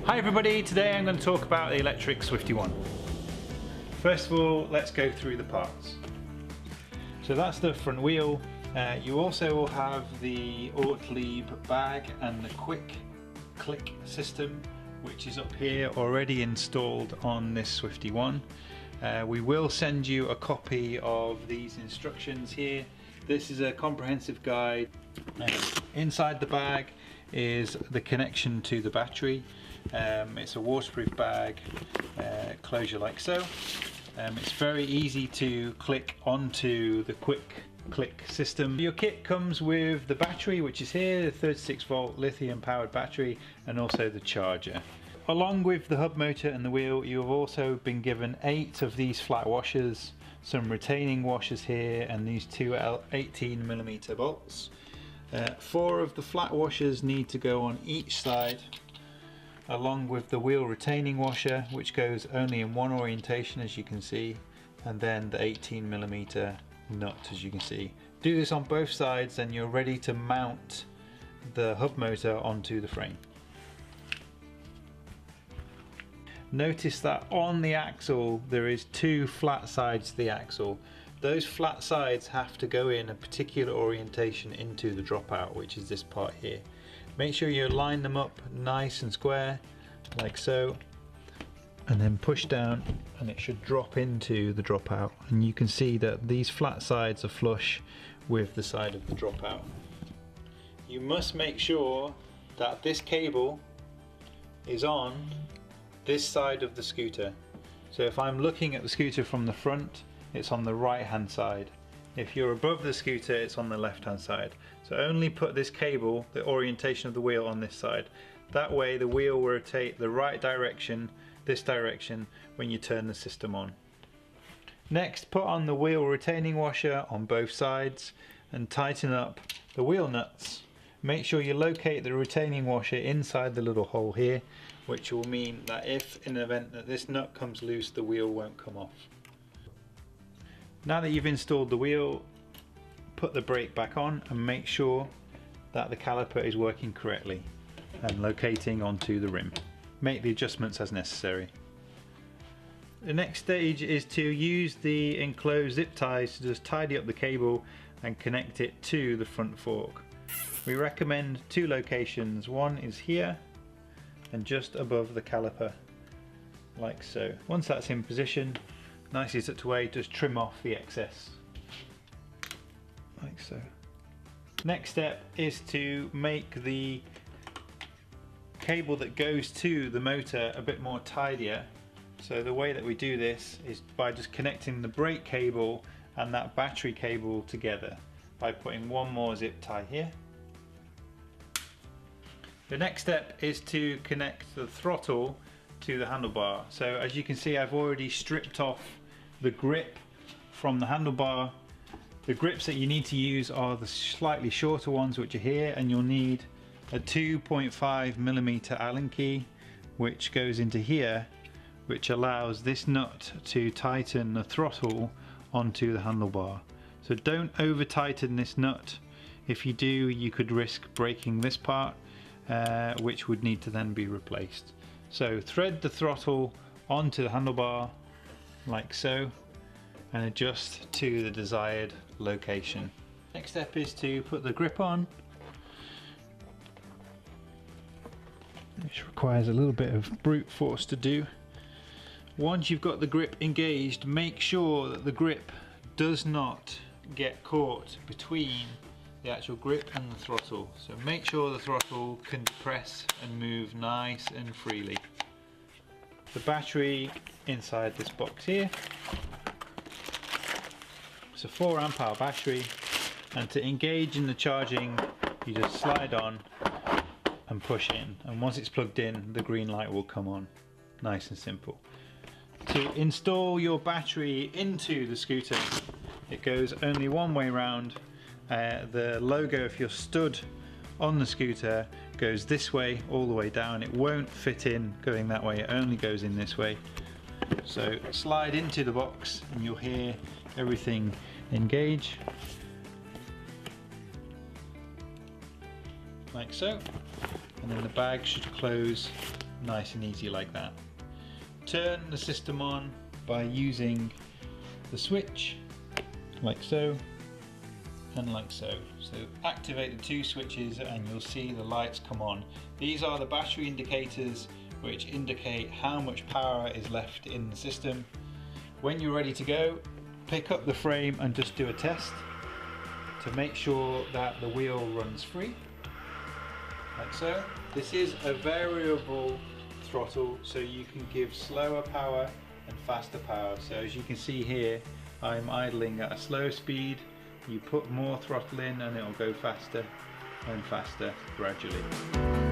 Hi everybody, today I'm going to talk about the electric Swifty 1. First of all, let's go through the parts. So that's the front wheel. You also will have the Ortlieb bag and the quick click system, which is up here already installed on this Swifty 1. We will send you a copy of these instructions here. This is a comprehensive guide. Inside the bag is the connection to the battery. It's a waterproof bag, closure like so. It's very easy to click onto the quick click system. Your kit comes with the battery, which is here, the 36 volt lithium powered battery, and also the charger. Along with the hub motor and the wheel, you have also been given 8 of these flat washers, some retaining washers here, and these two 18mm bolts. 4 of the flat washers need to go on each side, along with the wheel retaining washer, which goes only in one orientation, as you can see, and then the 18mm nut, as you can see. Do this on both sides and you're ready to mount the hub motor onto the frame. Notice that on the axle there is 2 flat sides to the axle. Those flat sides have to go in a particular orientation into the dropout, which is this part here. Make sure you line them up nice and square, like so, and then push down and it should drop into the dropout. And you can see that these flat sides are flush with the side of the dropout. You must make sure that this cable is on this side of the scooter. So if I'm looking at the scooter from the front, it's on the right hand side. If you're above the scooter, it's on the left hand side. So only put this cable, the orientation of the wheel, on this side. That way the wheel will rotate the right direction, this direction, when you turn the system on. Next, put on the wheel retaining washer on both sides and tighten up the wheel nuts. Make sure you locate the retaining washer inside the little hole here, which will mean that if in the event that this nut comes loose, the wheel won't come off. Now that you've installed the wheel, put the brake back on and make sure that the caliper is working correctly and locating onto the rim. Make the adjustments as necessary. The next stage is to use the enclosed zip ties to just tidy up the cable and connect it to the front fork. We recommend 2 locations. One is here and just above the caliper, like so. Once that's in position, nicely tucked away, just trim off the excess, like so. Next step is to make the cable that goes to the motor a bit more tidier. So the way that we do this is by just connecting the brake cable and that battery cable together by putting one more zip tie here. The next step is to connect the throttle to the handlebar. So as you can see, I've already stripped off the grip from the handlebar. The grips that you need to use are the slightly shorter ones, which are here, and you'll need a 2.5mm Allen key, which goes into here, which allows this nut to tighten the throttle onto the handlebar. So don't over tighten this nut. If you do, you could risk breaking this part, which would need to then be replaced. So thread the throttle onto the handlebar like so and adjust to the desired location. Next step is to put the grip on, which requires a little bit of brute force to do. Once you've got the grip engaged, make sure that the grip does not get caught between the actual grip and the throttle. So make sure the throttle can depress and move nice and freely. The battery inside this box here. It's a 4 amp hour battery, and to engage in the charging you just slide on and push in, and once it's plugged in the green light will come on. Nice and simple. To install your battery into the scooter, it goes only one way round. The logo, if you're stood on the scooter, goes this way all the way down. It won't fit in going that way, it only goes in this way. So slide into the box and you'll hear everything engage, like so, and then the bag should close nice and easy like that. Turn the system on by using the switch, like so, and like so. So activate the two switches and you'll see the lights come on. These are the battery indicators which indicate how much power is left in the system. When you're ready to go, pick up the frame and just do a test to make sure that the wheel runs free, like so. This is a variable throttle, so you can give slower power and faster power. So as you can see here, I'm idling at a slow speed. You put more throttle in and it'll go faster and faster gradually.